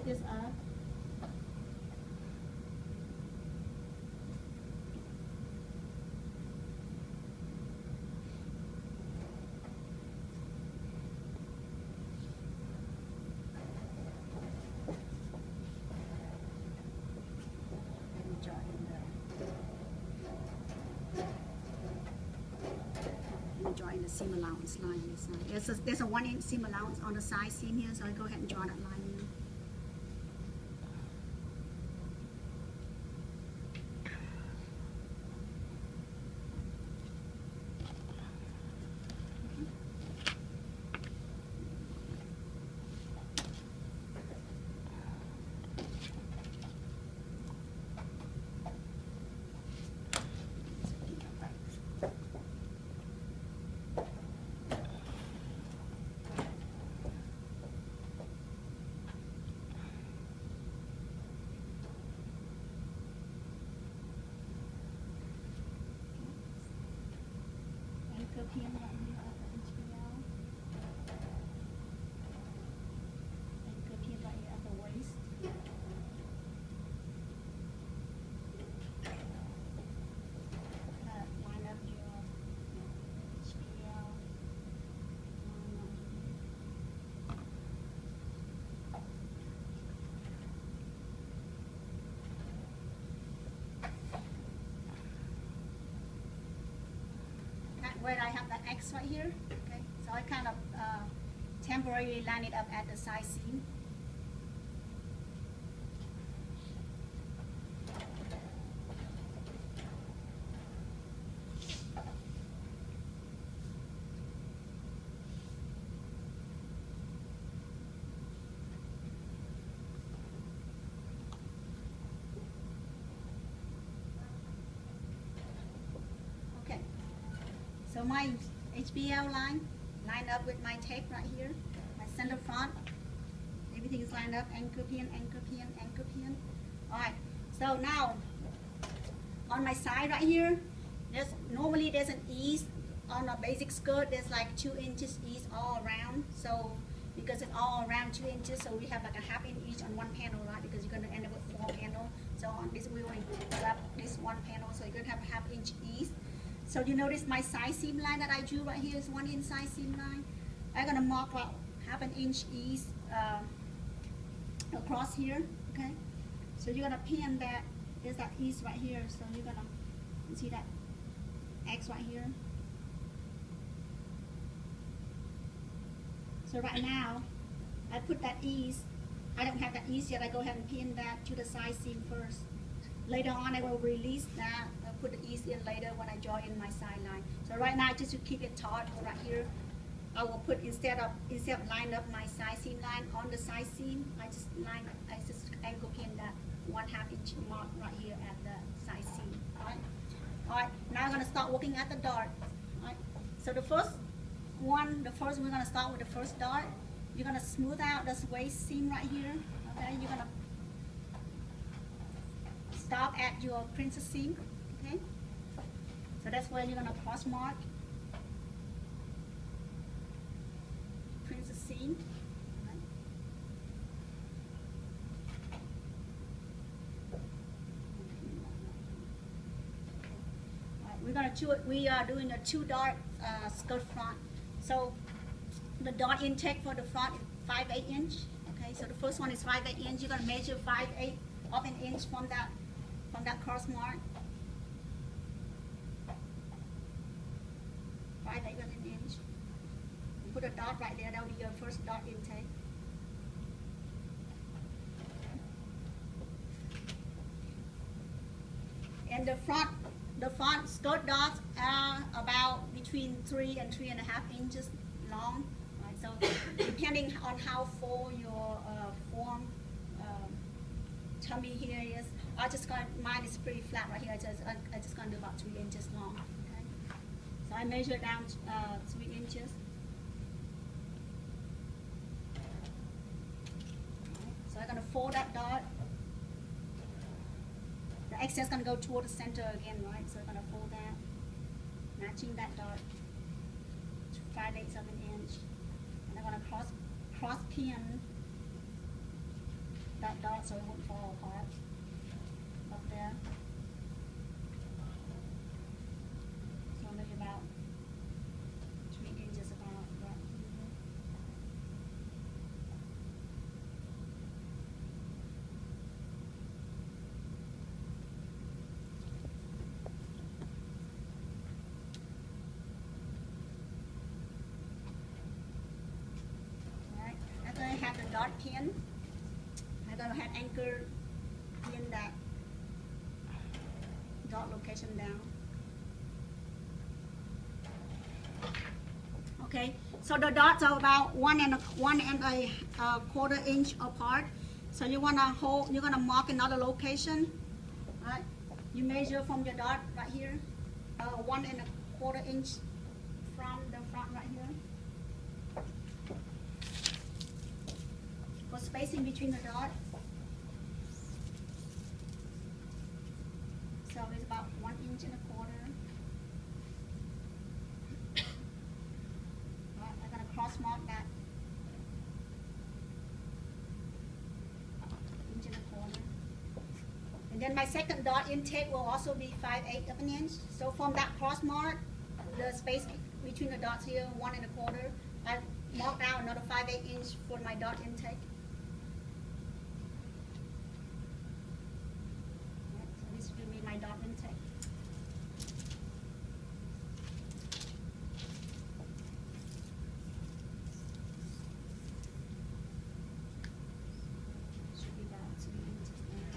this up. Drawing the seam allowance line on this side. There's a 1 inch seam allowance on the side seam here, so I go ahead and draw that line in. Pin right here at the HBL. Anchor pin right here at the waist. Line up your HBL. Where I have the X right here, okay, so I kind of temporarily line it up at the side seam. So my HBL line up with my tape right here, my center front. Everything is lined up, anchor pin, anchor pin, anchor pin. All right, so now on my side right here, normally there's an ease on a basic skirt. There's like 2 inches ease all around. So because it's all around 2 inches, so we have like a ½ inch each on one panel, right? Because you're gonna end up with 4 panels. So on this we only grab this one panel, so you're gonna have a ½ inch ease. So you notice my side seam line that I drew right here is 1 inch side seam line. I'm gonna mark out ½ inch ease across here, okay? So you're gonna pin that, there's that ease right here. So you're gonna, you see that X right here? So right now, I put that ease, I don't have that ease yet, I go ahead and pin that to the side seam first. Later on I will release that, I'll put the ease in later when I draw in my side line. So right now, just to keep it taut right here, I will put, instead of line up my side seam line on the side seam, I just angle pin that 1/2 inch mark right here at the side seam, right? All right, now I'm gonna start working at the dart, right? So the first we're gonna start with the first dart. You're gonna smooth out this waist seam right here, okay? You're gonna stop at your princess seam, okay? So that's where you're gonna cross mark princess seam. Right? We are doing a 2 dart skirt front. So the dart intake for the front is 5/8 inch. Okay, so the first one is 5/8 inch. You're gonna measure 5/8 of an inch from that cross mark. 5/8 of an inch. You put a dot right there. That will be your first dart intake. And the front skirt dots are about between 3 and 3.5 inches long. Right? So depending on how full your form tummy here is, mine is pretty flat right here. I just gonna do about 3 inches long. Okay? So I measure down 3 inches. Right? So I'm gonna fold that dot. The excess is going to go toward the center again, right? So I'm going to fold that, matching that dot to 5/8 of an inch. And I'm going to cross pin that dot so it won't fall apart up there. So maybe about 3 inches about right here. Alright, after I have the dot pin, I'm going to have anchor pin that dot location down. Okay, so the dots are about one and a quarter inch apart. So you wanna hold, you're gonna mark another location. Right? You measure from your dot right here, 1 1/4 inch from the front right here. For spacing between the dot. So it's about 1 1/4 inch. I'm going to cross mark that 1 1/4 inch. And then my second dot intake will also be 5/8 of an inch. So from that cross mark, the space between the dots here, 1 1/4, I marked out another 5/8 inch for my dot intake. So this will be my dot intake. Should be about 2 inches there.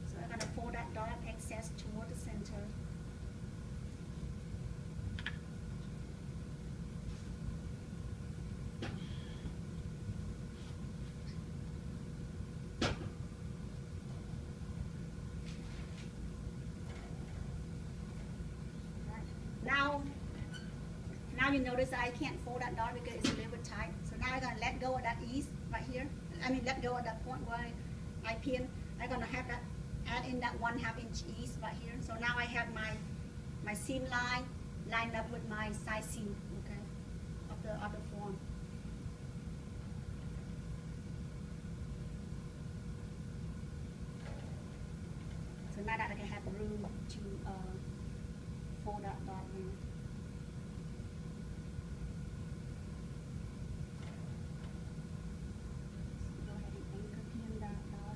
So I'm going to fold that dot excess toward the center. Now you notice that I can't fold that dot because it's a little bit tight. So now I'm going to let go of that ease right here. I mean, let go of that point where I pin. I'm going to have that, add in that 1/2 inch ease right here. So now I have my seam line lined up with my side seam, okay, of the other form. So now that I can have room to fold that dot in. So go ahead and anchor pin that dot.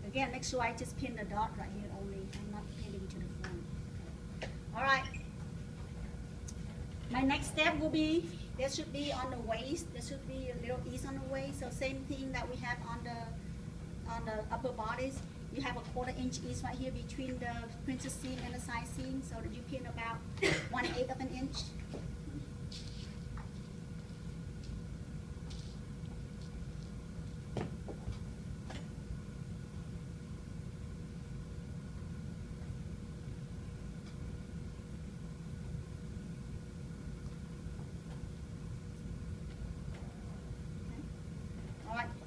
Again, make sure I just pin the dot right here only. I'm not pinning to the front. All right. My next step will be, there should be on the waist, there should be a little ease on the waist. So same thing that we have on the upper bodies. You have a 1/4 inch ease right here between the princess seam and the side seam, so that you pin about 1/8 of an inch.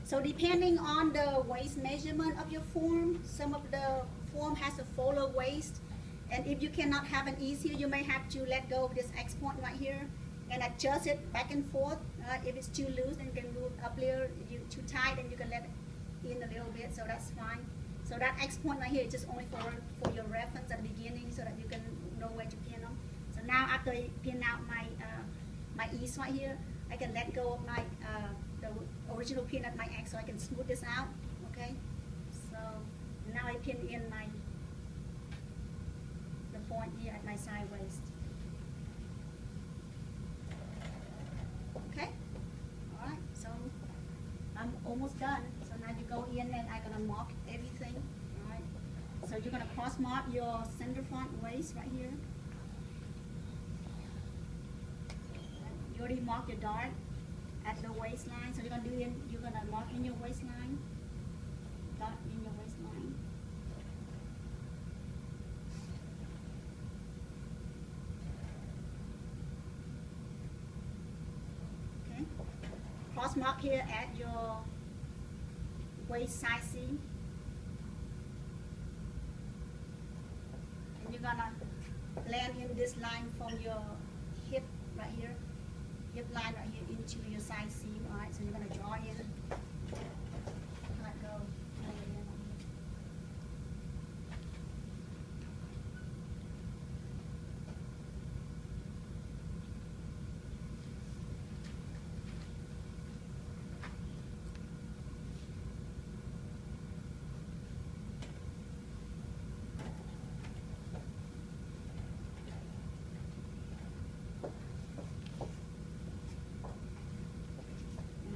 So depending on the waist measurement of your form, some of the form has a fuller waist, and if you cannot have an ease here, you may have to let go of this X point right here and adjust it back and forth. If it's too loose, then you can move up layer. If you're too tight, then you can let it in a little bit, so that's fine. So that X point right here is just only for your reference at the beginning, so that you can know where to pin them. So now after I pin out my ease right here, I can let go of my the original pin at my X, so I can smooth this out. Okay, so Now I pin in the point here at my side waist. Okay? Alright, so I'm almost done. So now you go in and I'm gonna mark everything. Alright. So you're gonna cross mark your center front waist right here. You already marked your dart at the waistline. So you're gonna mark in your waistline. Dot in your waistline. Okay. Cross mark here at your waist side seam. And you're gonna blend in this line from your hip right here. Hip line right here into your side seam. Alright, so you're gonna draw in. Let go.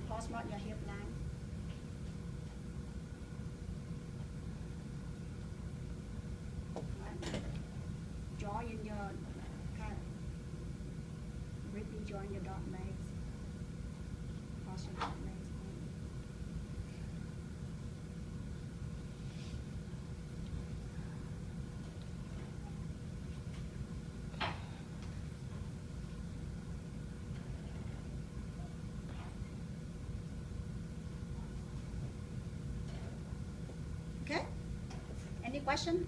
Cross mark your hip line. Right. Draw in your kind of briefly draw in your dot legs. Cross your dot legs. Okay? Any question?